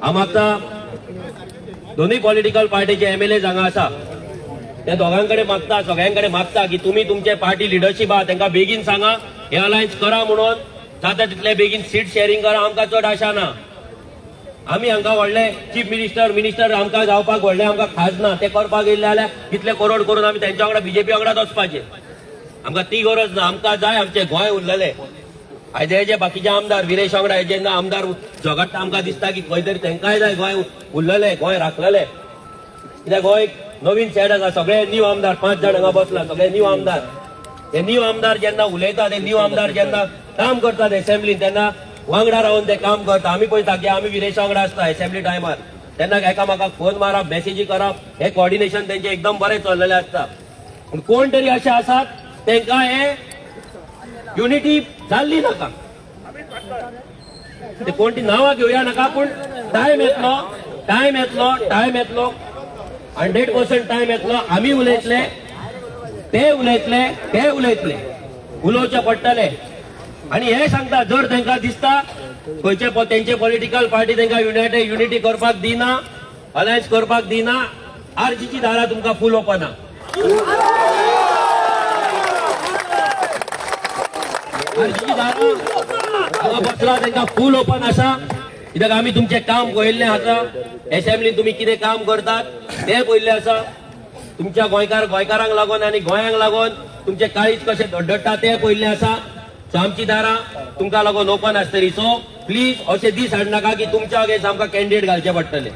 आमकां दोन्ही पॉलिटिकल पार्टीचे एमएलए हांगा आसा त्या दोघांकडे मागता सगळ्यांकडे मागता की तुम्ही तुमचे पार्टी लिडरशीप आहात तांकां बेगीन सांगा हे अलायन्स करा म्हणून जाता तितले बेगीन सीट शेअरिंग करा आमकां चड आशा ना आमी हांकां व्हडले चीफ मिनिस्टर आमकां जावपाक व्हडले आमकां खाज ना ते करपाक येयले जाल्यार कितले करोड करून आमी तेंच्या वांगडा बीजेपी वांगडाच वचपाचे आमकां ती गरज ना आमकां जाय आमचे गोंय उरलेले आयज जे बाकीचे आमदार विरेश वांगडा जेन्ना आमदार झगडटा आमकां दिसता की खंय तरी तेंकाय जाय गोंय उरलेले गोंय राखलेले कित्याक गोंय नवीन सेट आसा सगळे न्यू आमदार 5 जाण हांगा बसला सगळे न्यू आमदार ते न्यू आमदार जेन्ना उलयता ते न्यू आमदार जेन्ना काम करतात असेंब्लीन तेन्ना वांगडा रावन ते काम करता आमी पळयता की आमी विरेश वांगडा आसता असेंब्ली टायमार तेन्ना एकामेकाक फोन मारप मेसेजी करप हे कॉर्डिनेशन तेंचे एकदम बरें चल्लेले आसता पूण कोण तरी अशे आसात तेंकां हे युनिटी जाल्ली नाका ते कोण ती नांवां घेवया नाका पूण टायम येतलो 100% टायम येतलो आमी उलयतले ते उलयतले उलोवचे पडटले आणि हे सांगता जर तांकां दिसता खंयचे तेंचे पॉलिटिकल पार्टी तांकां युनिटी करपाक दिना अलायन्स करपाक दिना आरजीची दारां तुमकां फूल ओपन आरजीची दारां हांगा बसला तांकां फूल ओपन आसा कित्याक आमी तुमचें काम पळयल्लें आसा असेंब्लीन तुमी कितें काम करतात ते पळयल्लें आसा तुमच्या गोंयकारांक लागून आनी गोंयांक लागून तुमचे काळीज कशें धडधडटा ते पळयल्लें आसा सो आमची दारां तुमकां लागून ओपन आसतली सो प्लीज अशें दीस हाडनाका की तुमच्या अगेन्स्ट आमकां कॅन्डिडेट घालचे पडटले